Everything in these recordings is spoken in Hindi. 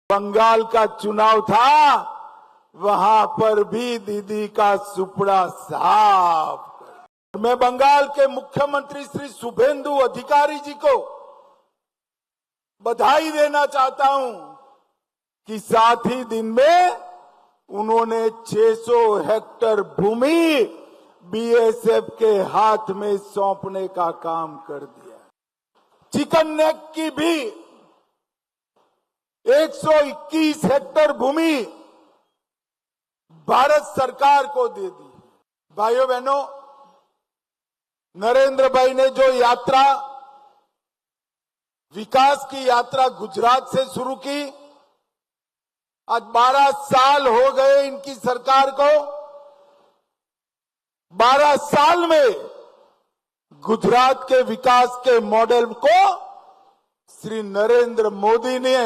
बंगाल का चुनाव था, वहां पर भी दीदी का सुपड़ा साफ। मैं बंगाल के मुख्यमंत्री श्री शुभेंदु अधिकारी जी को बधाई देना चाहता हूं कि साथ ही दिन में उन्होंने 600 हेक्टेयर भूमि बीएसएफ के हाथ में सौंपने का काम कर दिया। चिकन नेक की भी 121 हेक्टेयर भूमि भारत सरकार को दे दी। भाइयों बहनों, नरेंद्र भाई ने जो यात्रा, विकास की यात्रा गुजरात से शुरू की, आज 12 साल हो गए इनकी सरकार को। 12 साल में गुजरात के विकास के मॉडल को श्री नरेंद्र मोदी ने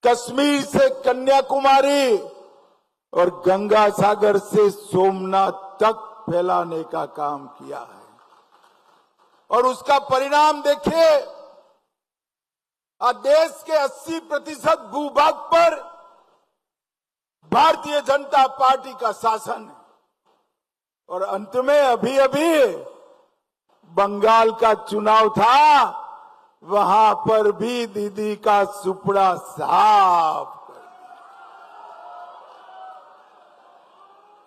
कश्मीर से कन्याकुमारी और गंगा सागर से सोमनाथ तक फैलाने का काम किया है। और उसका परिणाम देखिए, आज देश के 80% भूभाग पर भारतीय जनता पार्टी का शासन है। और अंत में अभी अभी बंगाल का चुनाव था, वहां पर भी दीदी का सुपड़ा साफ।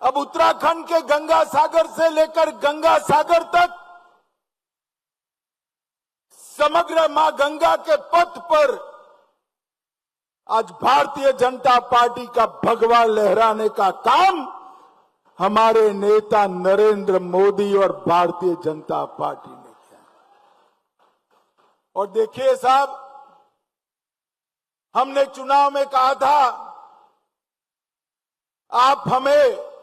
अब उत्तराखंड के गंगा सागर से लेकर गंगा सागर तक समग्र मां गंगा के पथ पर आज भारतीय जनता पार्टी का भगवा लहराने का काम हमारे नेता नरेंद्र मोदी और भारतीय जनता पार्टी ने किया। और देखिए साहब, हमने चुनाव में कहा था, आप हमें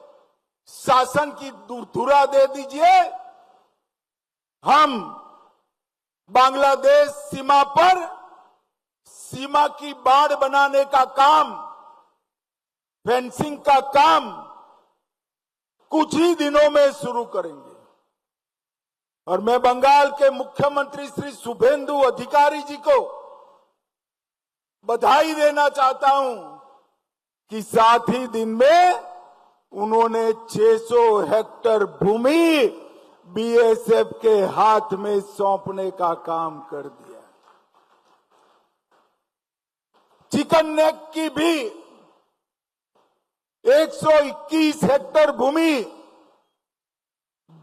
शासन की धुरा दे दीजिए, हम बांग्लादेश सीमा पर सीमा की बाड़ बनाने का काम, फेंसिंग का काम कुछ ही दिनों में शुरू करेंगे। और मैं बंगाल के मुख्यमंत्री श्री शुभेंदु अधिकारी जी को बधाई देना चाहता हूं कि साथ ही दिन में उन्होंने 600 हेक्टेयर भूमि बीएसएफ के हाथ में सौंपने का काम कर दिया। चिकन नेक की भी 121 हेक्टेयर भूमि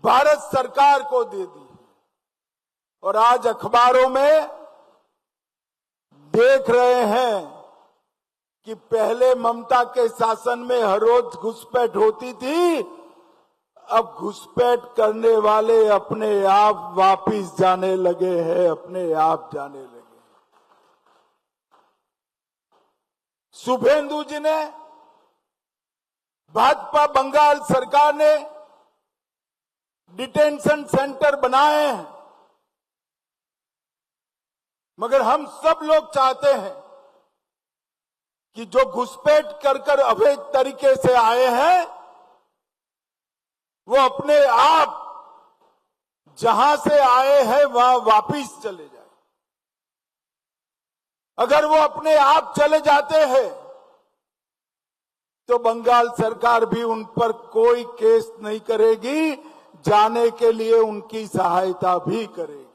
भारत सरकार को दे दी। और आज अखबारों में देख रहे हैं कि पहले ममता के शासन में हर रोज घुसपैठ होती थी, अब घुसपैठ करने वाले अपने आप वापिस जाने लगे हैं, अपने आप जाने लगे। शुभेंदु जी ने, भाजपा बंगाल सरकार ने डिटेंशन सेंटर बनाए हैं, मगर हम सब लोग चाहते हैं कि जो घुसपैठ कर अवैध तरीके से आए हैं, वो अपने आप जहां से आए हैं वहां वापिस चले जाए। अगर वो अपने आप चले जाते हैं तो बंगाल सरकार भी उन पर कोई केस नहीं करेगी, जाने के लिए उनकी सहायता भी करेगी।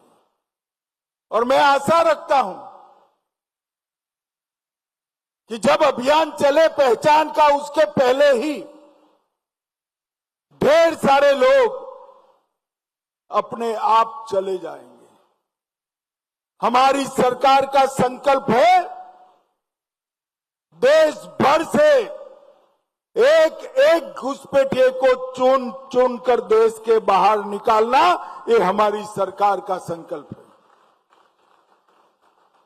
और मैं आशा रखता हूं कि जब अभियान चले पहचान का, उसके पहले ही ढेर सारे लोग अपने आप चले जाएंगे। हमारी सरकार का संकल्प है देश भर से एक एक घुसपैठिए को चुन चुन कर देश के बाहर निकालना, ये हमारी सरकार का संकल्प है।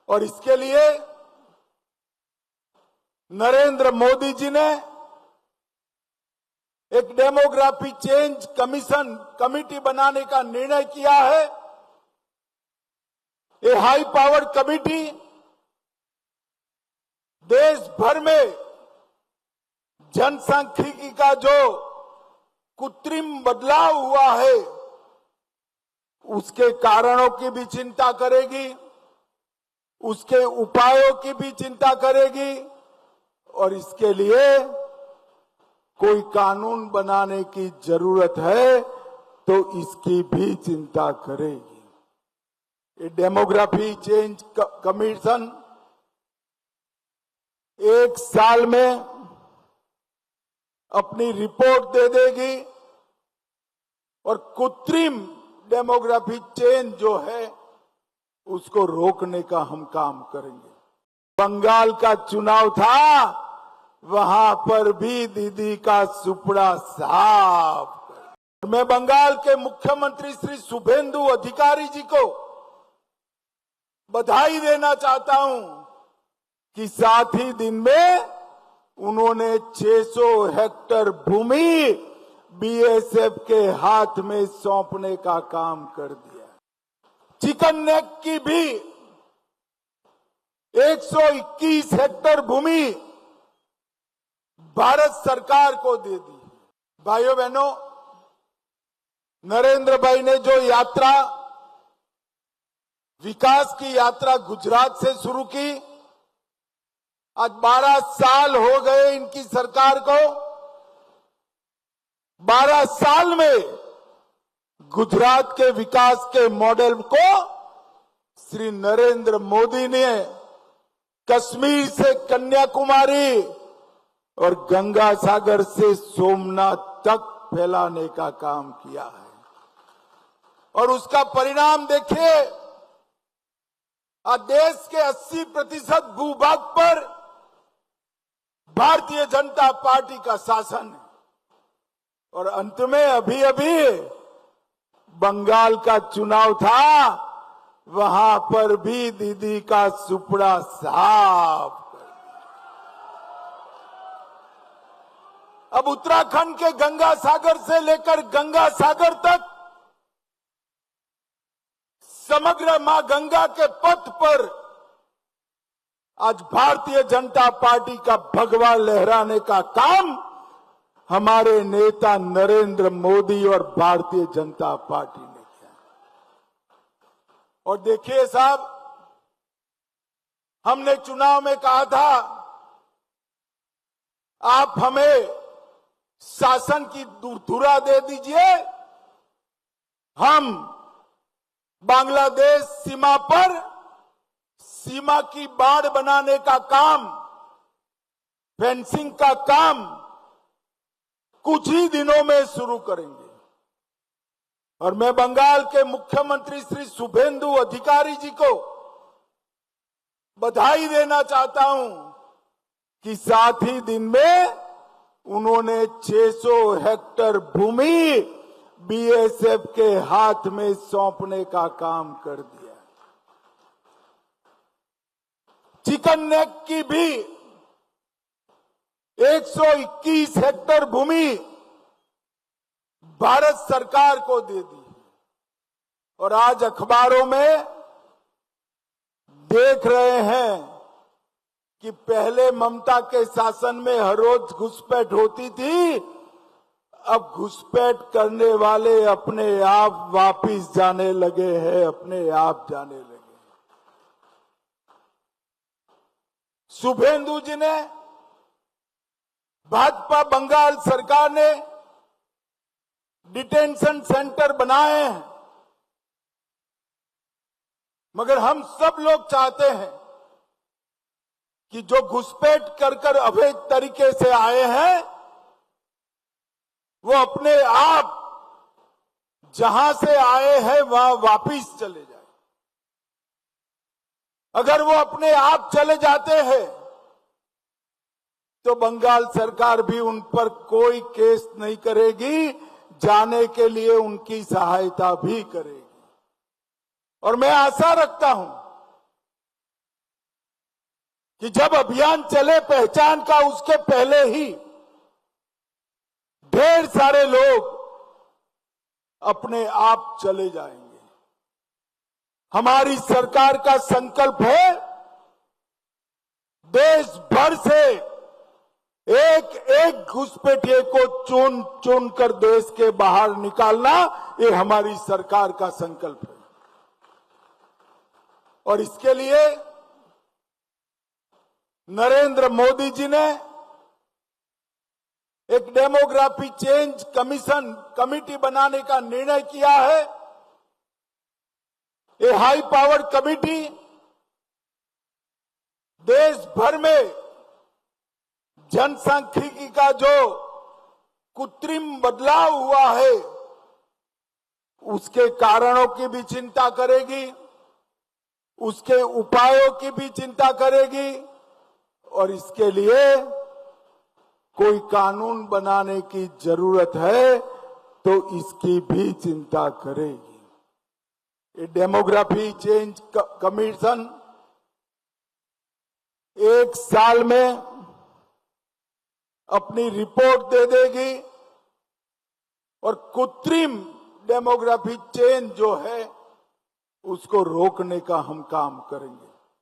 और इसके लिए नरेंद्र मोदी जी ने एक डेमोग्राफी चेंज कमिटी बनाने का निर्णय किया है। ये हाई पावर कमिटी देश भर में जनसांख्यिकी का जो कृत्रिम बदलाव हुआ है, उसके कारणों की भी चिंता करेगी। उसके उपायों की भी चिंता करेगी और इसके लिए कोई कानून बनाने की जरूरत है तो इसकी भी चिंता करेगी। ये डेमोग्राफी चेंज कमीशन 1 साल में अपनी रिपोर्ट दे देगी और कृत्रिम डेमोग्राफी चेंज जो है उसको रोकने का हम काम करेंगे। बंगाल का चुनाव था, वहां पर भी दीदी का सुपड़ा साफ। मैं बंगाल के मुख्यमंत्री श्री शुभेंदु अधिकारी जी को बधाई देना चाहता हूं कि साथ ही दिन में उन्होंने 600 हेक्टेयर भूमि बीएसएफ के हाथ में सौंपने का काम कर दिया। चिकन नेक की भी 121 हेक्टेयर भूमि भारत सरकार को दे दी। भाइयों बहनों, नरेंद्र भाई ने जो यात्रा, विकास की यात्रा गुजरात से शुरू की, आज 12 साल हो गए इनकी सरकार को। 12 साल में गुजरात के विकास के मॉडल को श्री नरेंद्र मोदी ने कश्मीर से कन्याकुमारी और गंगा सागर से सोमनाथ तक फैलाने का काम किया है। और उसका परिणाम देखिए, आज देश के 80% भूभाग पर भारतीय जनता पार्टी का शासन है। और अंत में अभी अभी बंगाल का चुनाव था, वहां पर भी दीदी का सुपड़ा साफ। अब उत्तराखंड के गंगा सागर से लेकर गंगा सागर तक समग्र मां गंगा के पथ पर आज भारतीय जनता पार्टी का भगवा लहराने का काम हमारे नेता नरेंद्र मोदी और भारतीय जनता पार्टी ने किया। और देखिए साहब, हमने चुनाव में कहा था आप हमें शासन की धुरा दे दीजिए, हम बांग्लादेश सीमा पर सीमा की बाड़ बनाने का काम, फेंसिंग का काम कुछ ही दिनों में शुरू करेंगे। और मैं बंगाल के मुख्यमंत्री श्री शुभेंदु अधिकारी जी को बधाई देना चाहता हूं कि साथ ही दिन में उन्होंने 600 हेक्टेयर भूमि बीएसएफ के हाथ में सौंपने का काम कर दिया। चिकन नेक की भी 121 हेक्टेयर भूमि भारत सरकार को दे दी। और आज अखबारों में देख रहे हैं कि पहले ममता के शासन में हर रोज घुसपैठ होती थी, अब घुसपैठ करने वाले अपने आप वापिस जाने लगे हैं, अपने आप जाने लगे। शुभेंदु जी ने, भाजपा बंगाल सरकार ने डिटेंशन सेंटर बनाए हैं, मगर हम सब लोग चाहते हैं कि जो घुसपैठ कर अवैध तरीके से आए हैं वो अपने आप जहां से आए हैं वहां वापिस चले जाए। अगर वो अपने आप चले जाते हैं तो बंगाल सरकार भी उन पर कोई केस नहीं करेगी, जाने के लिए उनकी सहायता भी करेगी। और मैं आशा रखता हूं कि जब अभियान चले पहचान का, उसके पहले ही ढेर सारे लोग अपने आप चले जाएंगे। हमारी सरकार का संकल्प है देश भर से एक एक घुसपैठिए को चुन चुन कर देश के बाहर निकालना, ये हमारी सरकार का संकल्प है। और इसके लिए नरेंद्र मोदी जी ने एक डेमोग्राफी चेंज कमिटी बनाने का निर्णय किया है। ये हाई पावर कमिटी देश भर में जनसांख्यिकी का जो कृत्रिम बदलाव हुआ है उसके कारणों की भी चिंता करेगी, उसके उपायों की भी चिंता करेगी और इसके लिए कोई कानून बनाने की जरूरत है तो इसकी भी चिंता करेगी। ये डेमोग्राफी चेंज कमीशन 1 साल में अपनी रिपोर्ट दे देगी और कृत्रिम डेमोग्राफी चेंज जो है उसको रोकने का हम काम करेंगे।